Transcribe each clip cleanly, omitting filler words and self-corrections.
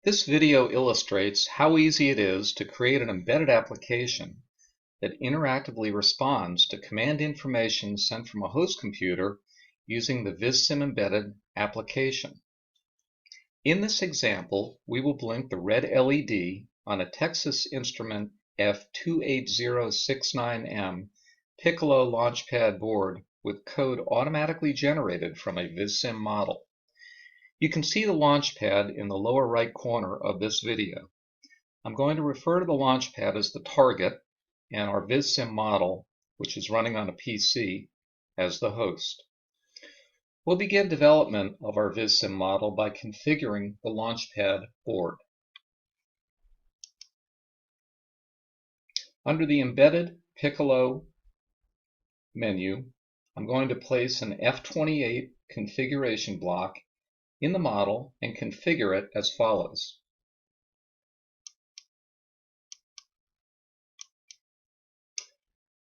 This video illustrates how easy it is to create an embedded application that interactively responds to command information sent from a host computer using the VisSim embedded application. In this example, we will blink the red LED on a Texas Instrument F28069M Piccolo Launchpad board with code automatically generated from a VisSim model. You can see the Launchpad in the lower right corner of this video. I'm going to refer to the Launchpad as the target and our VisSim model, which is running on a PC, as the host. We'll begin development of our VisSim model by configuring the Launchpad board. Under the Embedded Piccolo menu, I'm going to place an F28 configuration block in the model and configure it as follows.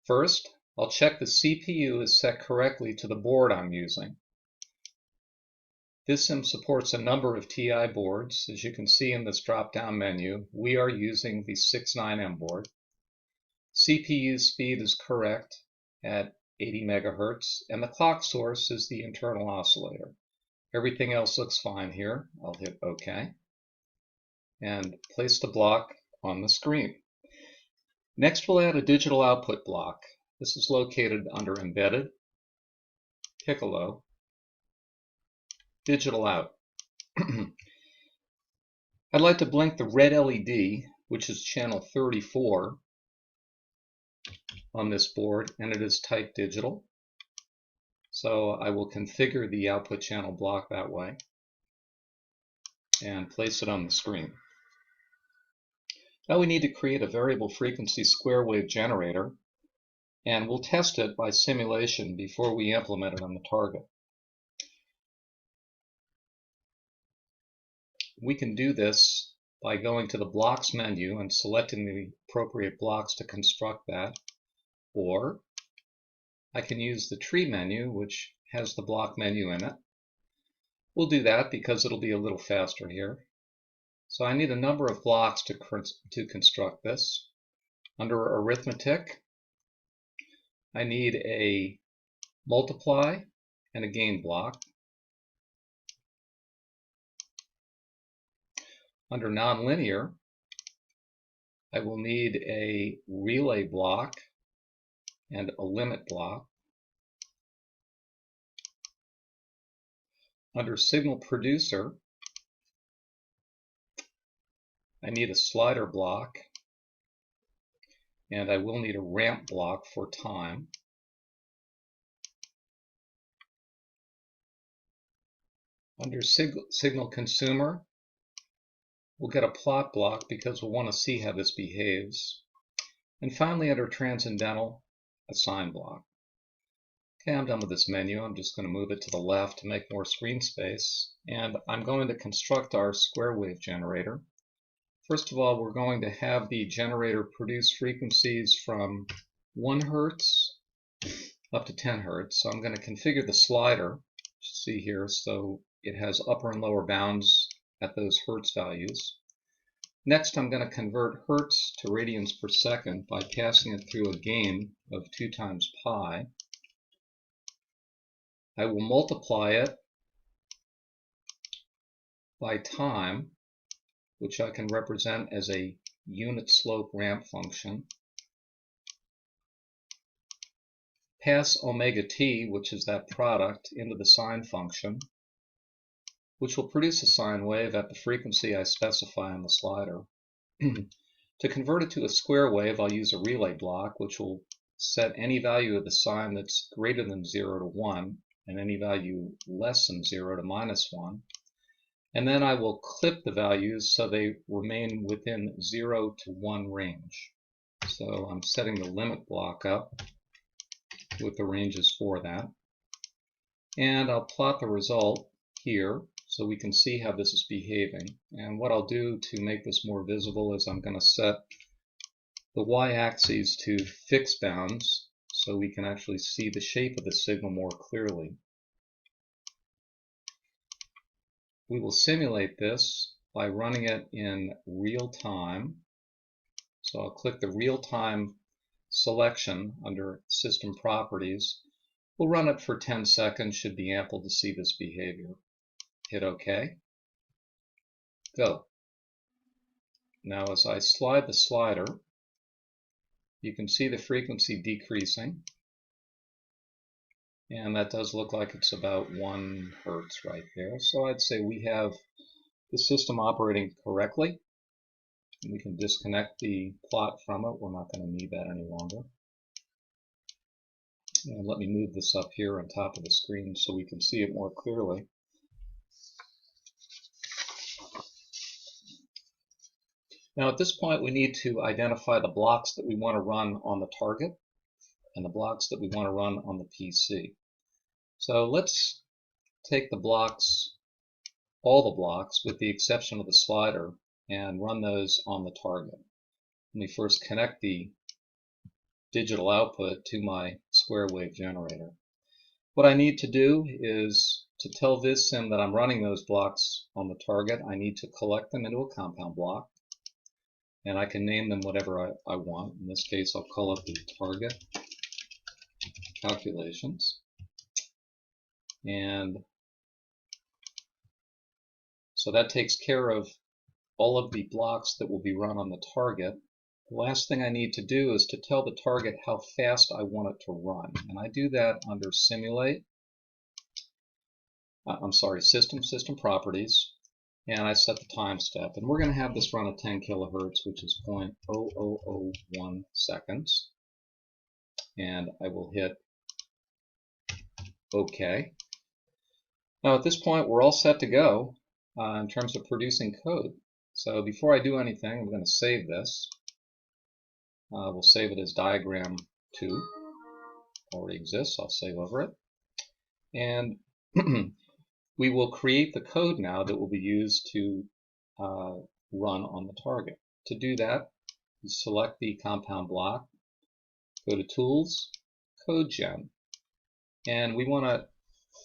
First, I'll check the CPU is set correctly to the board I'm using. VisSim supports a number of TI boards. As you can see in this drop-down menu, we are using the 69M board. CPU speed is correct at 80 MHz, and the clock source is the internal oscillator. Everything else looks fine here. I'll hit OK and place the block on the screen. Next, we'll add a digital output block. This is located under Embedded, Piccolo, Digital Out. I'd like to blink the red LED, which is channel 34 on this board, and it is type digital. So I will configure the output channel block that way and place it on the screen. Now we need to create a variable frequency square wave generator, and we'll test it by simulation before we implement it on the target. We can do this by going to the blocks menu and selecting the appropriate blocks to construct that, or I can use the tree menu, which has the block menu in it. We'll do that because it'll be a little faster here. So I need a number of blocks to construct this. Under arithmetic, I need a multiply and a gain block. Under nonlinear, I will need a relay block and a limit block. Under signal producer, I need a slider block, and I will need a ramp block for time. Under signal consumer, we'll get a plot block because we'll want to see how this behaves. And finally, under transcendental, a sign block. Okay, I'm done with this menu. I'm just going to move it to the left to make more screen space. And I'm going to construct our square wave generator. First of all, we're going to have the generator produce frequencies from 1 Hz up to 10 Hz. So I'm going to configure the slider, you see here, so it has upper and lower bounds at those Hertz values. Next, I'm going to convert Hertz to radians per second by passing it through a gain of 2 times pi. I will multiply it by time, which I can represent as a unit slope ramp function. Pass omega t, which is that product, into the sine function, which will produce a sine wave at the frequency I specify on the slider. To convert it to a square wave, I'll use a relay block, which will set any value of the sine that's greater than 0 to 1, and any value less than 0 to -1. And then I will clip the values so they remain within 0 to 1 range. So I'm setting the limit block up with the ranges for that. And I'll plot the result here so we can see how this is behaving. And what I'll do to make this more visible is I'm going to set the y-axis to fixed bounds so we can actually see the shape of the signal more clearly. We will simulate this by running it in real time. So I'll click the real time selection under System Properties. We'll run it for 10 seconds, should be ample to see this behavior. Hit OK. Go. Now as I slide the slider, you can see the frequency decreasing. And that does look like it's about 1 hertz right there. So I'd say we have the system operating correctly. We can disconnect the plot from it. We're not going to need that any longer. And let me move this up here on top of the screen so we can see it more clearly. Now at this point we need to identify the blocks that we want to run on the target and the blocks that we want to run on the PC. So let's take the blocks, all the blocks with the exception of the slider, and run those on the target. Let me first connect the digital output to my square wave generator. What I need to do is to tell VisSim that I'm running those blocks on the target. I need to collect them into a compound block, and I can name them whatever I want. In this case, I'll call it the target calculations. And so that takes care of all of the blocks that will be run on the target. The last thing I need to do is to tell the target how fast I want it to run. And I do that under Simulate. System Properties. And I set the time step. And we're going to have this run at 10 kilohertz, which is 0.0001 seconds. And I will hit OK. Now at this point we're all set to go in terms of producing code. So before I do anything, I'm going to save this. We'll save it as diagram 2. Already exists. I'll save over it. And we will create the code now that will be used to run on the target. To do that, you select the compound block, go to Tools, Code Gen. And we want to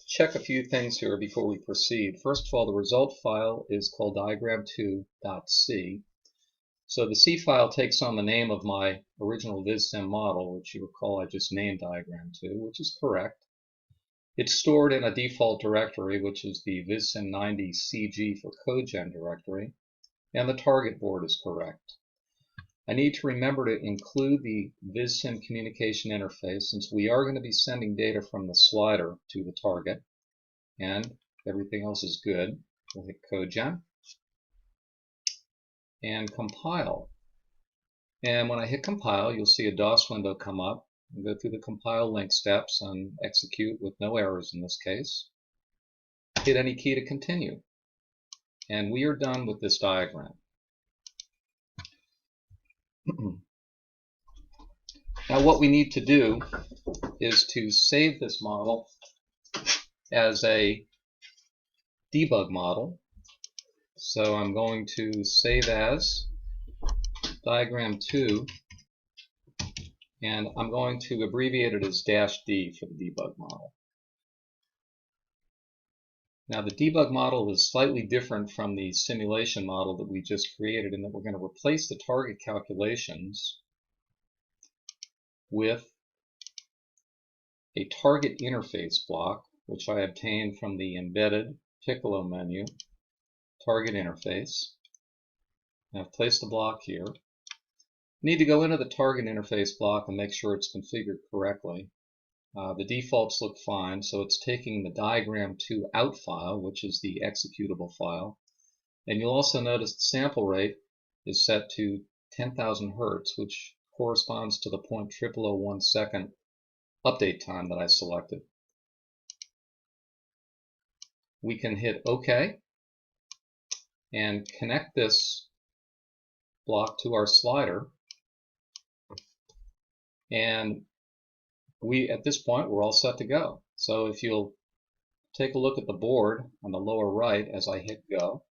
check a few things here before we proceed. First of all, the result file is called diagram2.c. So the C file takes on the name of my original VisSim model, which you recall I just named diagram2, which is correct. It's stored in a default directory, which is the VisSim90CG for CodeGen directory, and the target board is correct. I need to remember to include the VisSim communication interface, since we are going to be sending data from the slider to the target, and everything else is good. We'll hit CodeGen and compile. And when I hit compile, you'll see a DOS window come up. We'll go through the compile link steps and execute with no errors in this case. Hit any key to continue. And we are done with this diagram. Now what we need to do is to save this model as a debug model. So I'm going to save as diagram2, and I'm going to abbreviate it as -D for the debug model. Now the debug model is slightly different from the simulation model that we just created in that we're going to replace the target calculations with a target interface block, which I obtained from the embedded Piccolo menu, target interface. Now I've placed the block here. Need to go into the target interface block and make sure it's configured correctly. The defaults look fine, so it's taking the diagram2 out file, which is the executable file. And you'll also notice the sample rate is set to 10,000 hertz, which corresponds to the 0.0001 second update time that I selected. We can hit OK and connect this block to our slider. And at this point, we're all set to go. So if you'll take a look at the board on the lower right as I hit go,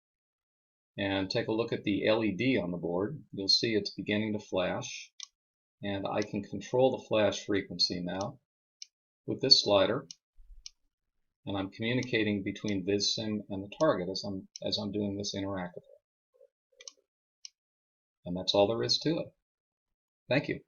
and take a look at the LED on the board, you'll see it's beginning to flash. And I can control the flash frequency now with this slider. And I'm communicating between VisSim and the target as I'm doing this interactively. And that's all there is to it. Thank you.